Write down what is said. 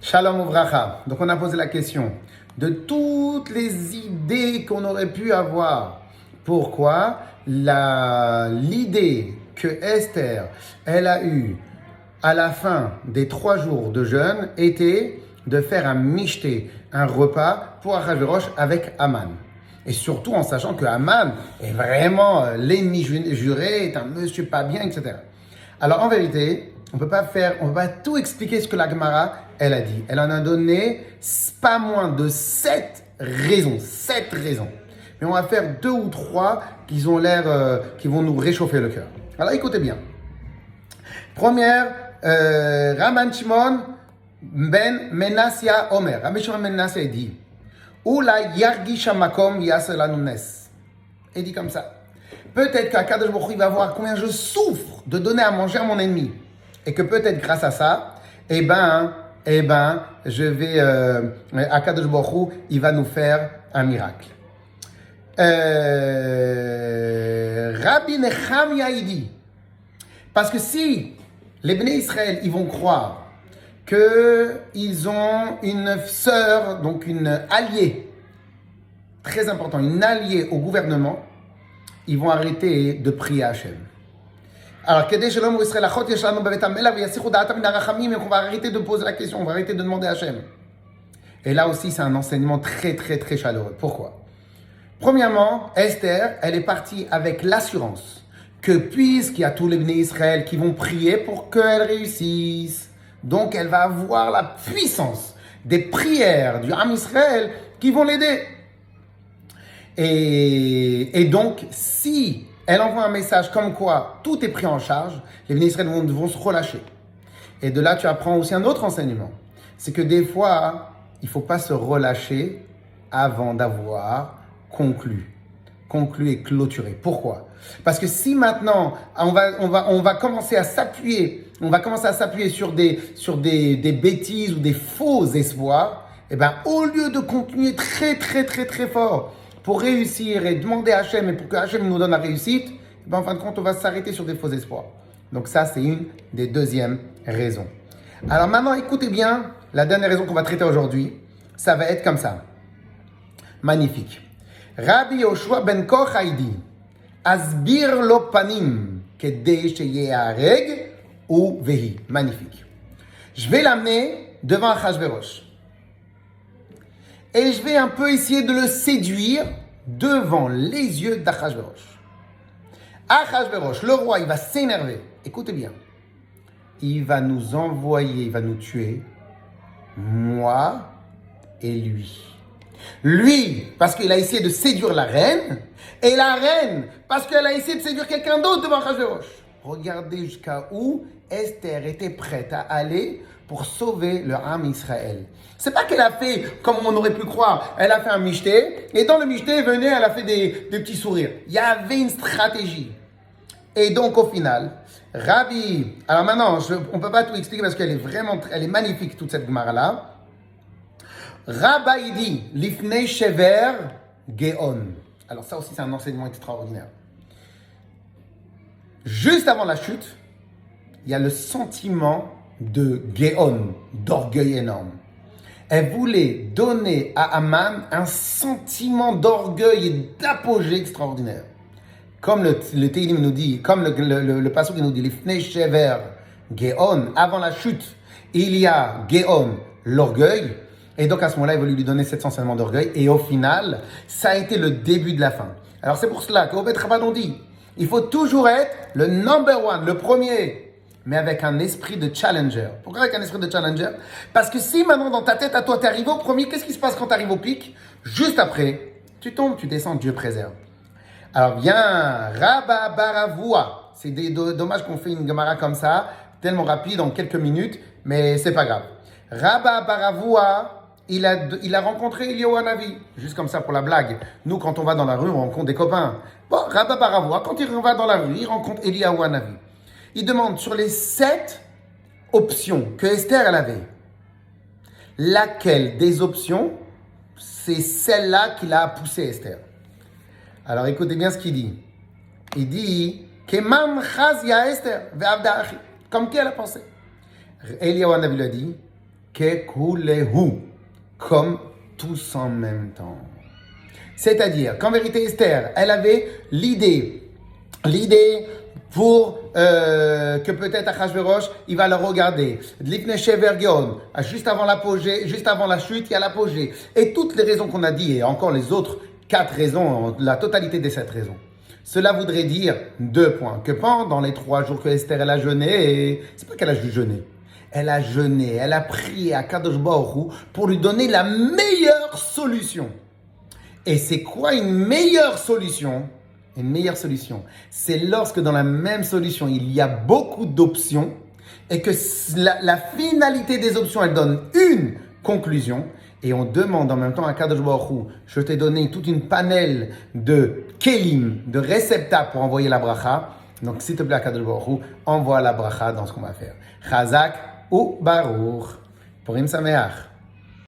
Shalom Uvracha. Donc on a posé la question de toutes les idées qu'on aurait pu avoir. Pourquoi l'idée que Esther, elle a eue à la fin des 3 jours de jeûne était de faire un mishté, un repas pour Achashverosh avec Haman. Et surtout en sachant que Haman est vraiment l'ennemi juré, est un monsieur pas bien, etc. Alors en vérité, on peut pas tout expliquer ce que la Gemara, elle a dit. Elle en a donné pas moins de 7 raisons. 7 raisons. Mais on va faire 2 ou 3 qui ont l'air, qui vont nous réchauffer le cœur. Alors écoutez bien. Première, Raman Shimon ben Menassia Omer. Rabbi Shimon ben Menassia dit Oula yargisha makom yasser lanu nes. Il dit comme ça. Peut-être qu'Akadosh Baruch Hu va voir combien je souffre de donner à manger à mon ennemi. Et que peut-être grâce à ça, je vais, Akadosh Baruch Hu, il va nous faire un miracle. Rabbi Nechemia, il dit, parce que si les Bnei Israël, ils vont croire qu'ils ont une sœur, donc une alliée, très important, une alliée au gouvernement, ils vont arrêter de prier à Hachem. Alors, on va arrêter de poser la question, on va arrêter de demander à Hachem. Et là aussi, c'est un enseignement très, très, très chaleureux. Pourquoi? Premièrement, Esther, elle est partie avec l'assurance que puisqu'il y a tous les Bnei Israël qui vont prier pour qu'elle réussisse, donc elle va avoir la puissance des prières du Ham Israël qui vont l'aider. Et donc, si elle envoie un message comme quoi tout est pris en charge, les Bnei Israël vont se relâcher. Et de là, tu apprends aussi un autre enseignement. C'est que des fois, il ne faut pas se relâcher avant d'avoir conclu et clôturé. Pourquoi? Parce que si maintenant, on va commencer à s'appuyer, sur des bêtises ou des faux espoirs, eh ben, au lieu de continuer très, très, très, très fort pour réussir et demander à Hachem et pour que Hachem nous donne la réussite, eh ben, en fin de compte, on va s'arrêter sur des faux espoirs. Donc ça, c'est une des deuxièmes raisons. Alors maintenant, écoutez bien, la dernière raison qu'on va traiter aujourd'hui, ça va être comme ça. Magnifique. Rabbi Yoshua ben Kocha dit, Asbir lo panim kedei sheyehareg ou vehi. Magnifique. Je vais l'amener devant Achashverosh. Et je vais un peu essayer de le séduire devant les yeux d'Achashverosh. Achashverosh, le roi, il va s'énerver. Écoutez bien. Il va nous envoyer, il va nous tuer, moi et lui. Lui, parce qu'il a essayé de séduire la reine, et la reine, parce qu'elle a essayé de séduire quelqu'un d'autre devant Achashverosh. Regardez jusqu'à où Esther était prête à aller pour sauver le Ham Israël. C'est pas qu'elle a fait comme on aurait pu croire. Elle a fait un michté, et dans le michté, elle a fait des petits sourires. Il y avait une stratégie. Et donc au final, Rabbi, alors maintenant, on ne peut pas tout expliquer parce qu'elle est magnifique toute cette Gemara-là. Rabbi dit, Lifnei Shever Geon. Alors ça aussi c'est un enseignement extraordinaire. Juste avant la chute, il y a le sentiment de Geon, d'orgueil énorme. Elle voulait donner à Haman un sentiment d'orgueil et d'apogée extraordinaire. Comme le Teilim nous dit, comme le passage qui nous dit, Lifnei Shever Geon, avant la chute, il y a Geon, l'orgueil. Et donc à ce moment-là, il voulait lui donner cet enseignement d'orgueil. Et au final, ça a été le début de la fin. Alors c'est pour cela qu'au Bet Rabban on dit, il faut toujours être le number one, le premier, mais avec un esprit de challenger. Pourquoi avec un esprit de challenger? Parce que si maintenant dans ta tête à toi, tu arrives au premier, qu'est-ce qui se passe quand tu arrives au pic? Juste après, tu tombes, tu descends, Dieu préserve. Alors viens, Rabba Baravua. C'est dommage qu'on fait une Gemara comme ça, tellement rapide, en quelques minutes, mais c'est pas grave. Rabba Baravua, il a rencontré Eliyahu Hanavi, juste comme ça pour la blague. Nous, quand on va dans la rue, on rencontre des copains. Bon, Rabba Baravua, quand il va dans la rue, il rencontre Eliyahu Hanavi. Il demande sur les 7 options que Esther elle avait, laquelle des options, c'est celle-là qui l'a poussé Esther. Alors écoutez bien ce qu'il dit. Il dit Kemam Chazia Esther ve'avda achi. Comme qui elle a pensé? Eliyahu Hanavi lui a dit kekulehu, comme tous en même temps. C'est-à-dire qu'en vérité, Esther, elle avait l'idée pour que peut-être Achashverosh, il va le regarder. L'Ifne Shevergion, juste avant l'apogée, juste avant la chute, il y a l'apogée. Et toutes les raisons qu'on a dit, et encore les autres 4 raisons, la totalité des 7 raisons. Cela voudrait dire 2 points. Que pendant les 3 jours que Esther, elle a jeûné, c'est pas qu'elle a juste jeûné. Elle a jeûné, elle a prié à Kadosh Baruch Hu pour lui donner la meilleure solution. Et c'est quoi une meilleure solution? Une meilleure solution, c'est lorsque dans la même solution, il y a beaucoup d'options et que la finalité des options, elle donne une conclusion. Et on demande en même temps à Kadosh Baruch Hu, je t'ai donné toute une panel de kelim, de réceptacles pour envoyer la bracha. Donc s'il te plaît, Kadosh Baruch Hu, envoie la bracha dans ce qu'on va faire. Chazak ou Baruch. Purim Sameach.